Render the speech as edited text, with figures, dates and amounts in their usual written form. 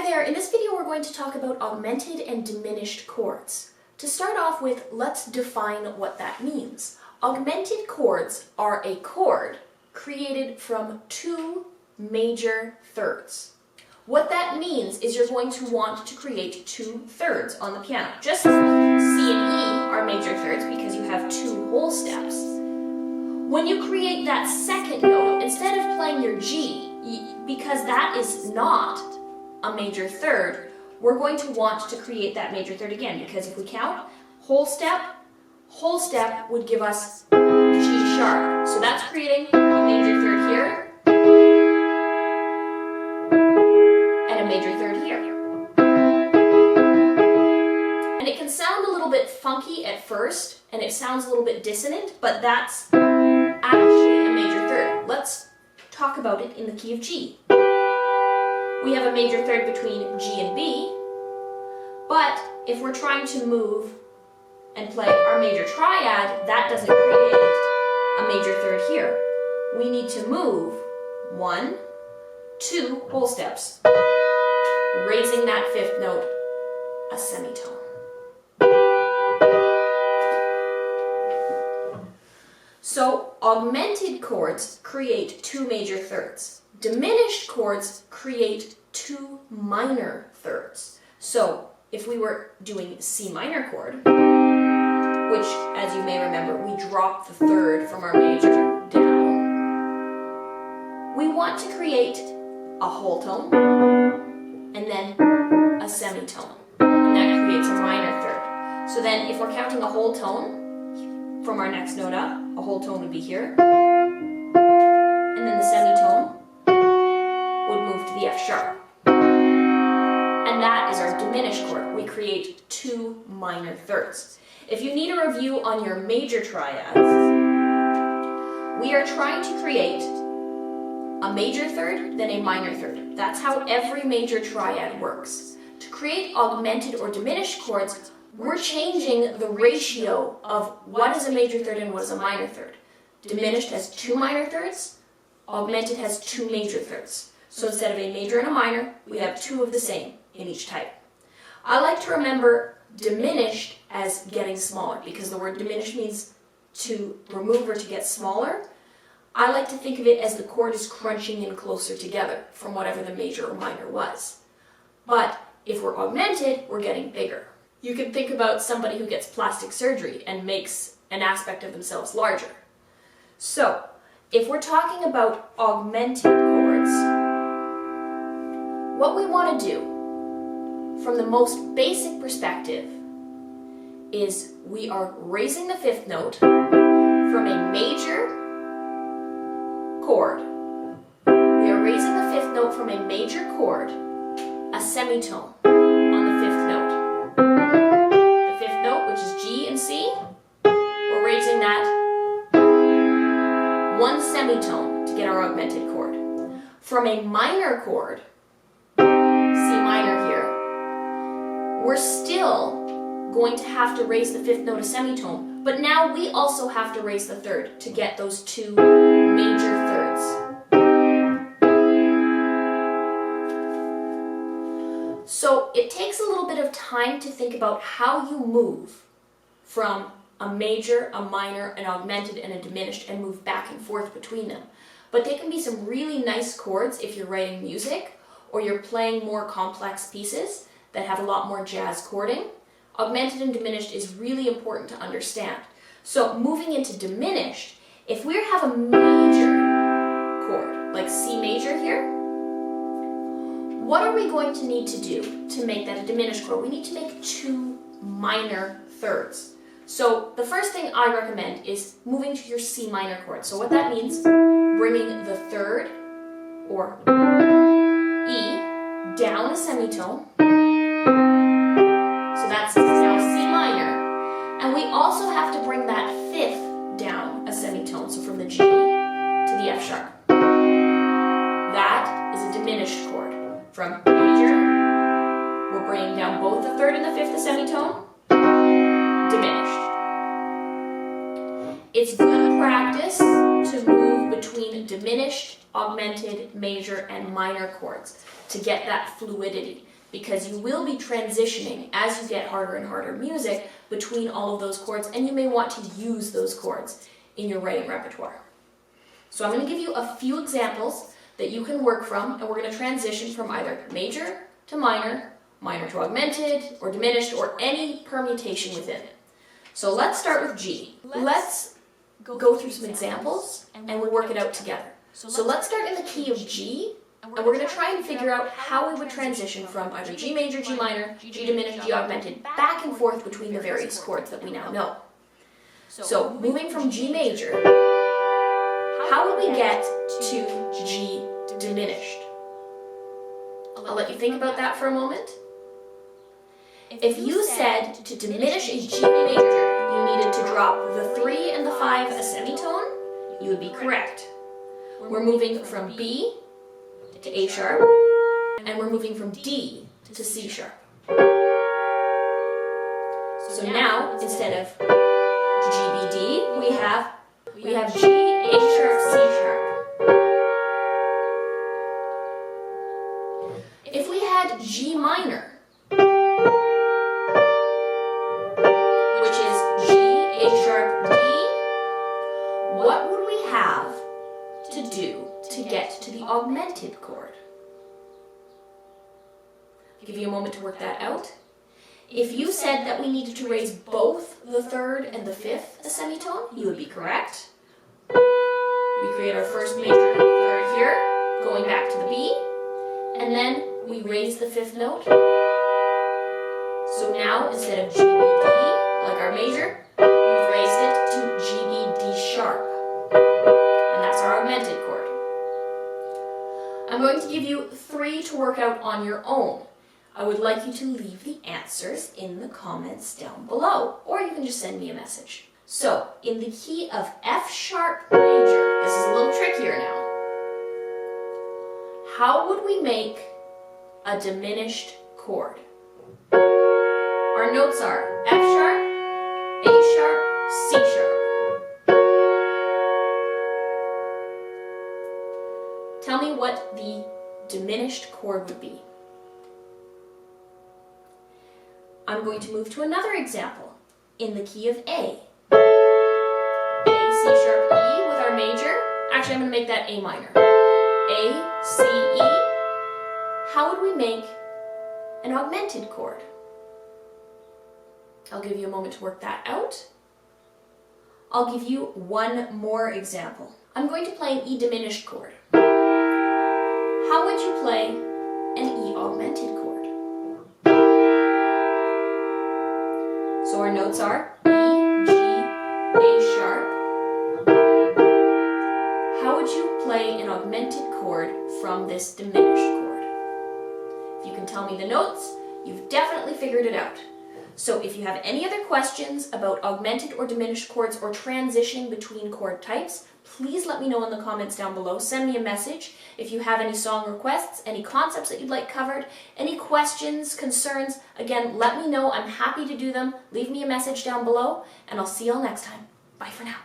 there, in this video we're going to talk about augmented and diminished chords. To start off with, let's define what that means. Augmented chords are a chord created from two major thirds. What that means is you're going to want to create two thirds on the piano. Just C and E are major thirds because you have two whole steps. When you create that second note, instead of playing your G, because that is not a major third, we're going to want to create that major third again, because if we count, whole step would give us G sharp. So that's creating a major third here, and a major third here. And it can sound a little bit funky at first, and it sounds a little bit dissonant, but that's actually a major third. Let's talk about it in the key of G. We have a major third between G and B, but if we're trying to move and play our major triad, that doesn't create a major third here. We need to move 1, 2 whole steps, raising that fifth note a semitone. So augmented chords create two major thirds. Diminished chords create two minor thirds. So if we were doing C minor chord, which, as you may remember, we drop the third from our major down, we want to create a whole tone and then a semitone, and that creates a minor third. So then if we're counting a whole tone from our next note up, a whole tone would be here, and then the semitone would move to the F sharp. And that is our diminished chord. We create two minor thirds. If you need a review on your major triads, we are trying to create a major third, then a minor third. That's how every major triad works. To create augmented or diminished chords, we're changing the ratio of what is a major third and what is a minor third. Diminished has two minor thirds, augmented has two major thirds. So instead of a major and a minor, we have two of the same in each type. I like to remember diminished as getting smaller, because the word diminished means to remove or to get smaller. I like to think of it as the chord is crunching in closer together from whatever the major or minor was. But if we're augmented, we're getting bigger. You can think about somebody who gets plastic surgery and makes an aspect of themselves larger. So, if we're talking about augmented chords, what we want to do from the most basic perspective is we are raising the fifth note from a major chord. We are raising the fifth note from a major chord, a semitone on the fifth note. The fifth note, which is G and C, we're raising that one semitone to get our augmented chord. From a minor chord, C minor here, we're still going to have to raise the fifth note a semitone, but now we also have to raise the third to get those two major thirds. So it takes a little bit of time to think about how you move from a major, a minor, an augmented, and a diminished, and move back and forth between them. But they can be some really nice chords if you're writing music or you're playing more complex pieces that have a lot more jazz chording. Augmented and diminished is really important to understand. So moving into diminished, if we have a major chord, like C major here, what are we going to need to do to make that a diminished chord? We need to make two minor thirds. So the first thing I recommend is moving to your C minor chord. So what that means, bringing the third, or E, down a semitone. So that's now C minor. And we also have to bring that fifth down a semitone, so from the G to the F sharp. That is a diminished chord. From major, we're bringing down both the third and the fifth a semitone. Diminished. It's good practice to move between diminished, augmented, major, and minor chords to get that fluidity. because you will be transitioning as you get harder and harder music between all of those chords, and you may want to use those chords in your writing repertoire. So I'm going to give you a few examples that you can work from, and we're going to transition from either major to minor, minor to augmented or diminished, or any permutation within. So let's start with G. Let's go through some examples and we'll work it out together. So let's start in the key of G, and we're going to try and figure out how we would transition from either G major, G minor, G diminished, G augmented, back and forth between the various chords that we now know. So moving from G major, how would we get to G diminished? I'll let you think about that for a moment. If you said to diminish a G major, you needed to drop the 3 and the 5 a semitone, you would be correct. We're moving from B to A sharp, and we're moving from D to C sharp. So now, instead of G, B, D, we have G, A sharp, C sharp. If we had G minor, which is G, A sharp, D, what would we have to do to get to the augmented chord? I'll give you a moment to work that out. If you said that we needed to raise both the 3rd and the 5th a semitone, you would be correct. We create our first major 3rd here, going back to the B, and then we raise the 5th note. So now, instead of G, B, D, like our major, we've raised it to G, B, D sharp. And that's our augmented chord. I'm going to give you 3 to work out on your own. I would like you to leave the answers in the comments down below, or you can just send me a message. So, in the key of F sharp major, this is a little trickier now. How would we make a diminished chord? Our notes are F sharp, A sharp, C sharp. Tell me what the diminished chord would be. I'm going to move to another example in the key of A. A, C sharp, E with our major. Actually, I'm going to make that A minor. A, C, E. How would we make an augmented chord? I'll give you a moment to work that out. I'll give you one more example. I'm going to play an E diminished chord. How would you play an E augmented chord? So our notes are E, G, A sharp. How would you play an augmented chord from this diminished chord? If you can tell me the notes, you've definitely figured it out. So if you have any other questions about augmented or diminished chords or transitioning between chord types, please let me know in the comments down below. Send me a message. If you have any song requests, any concepts that you'd like covered, any questions, concerns, again, let me know. I'm happy to do them. Leave me a message down below, and I'll see you all next time. Bye for now.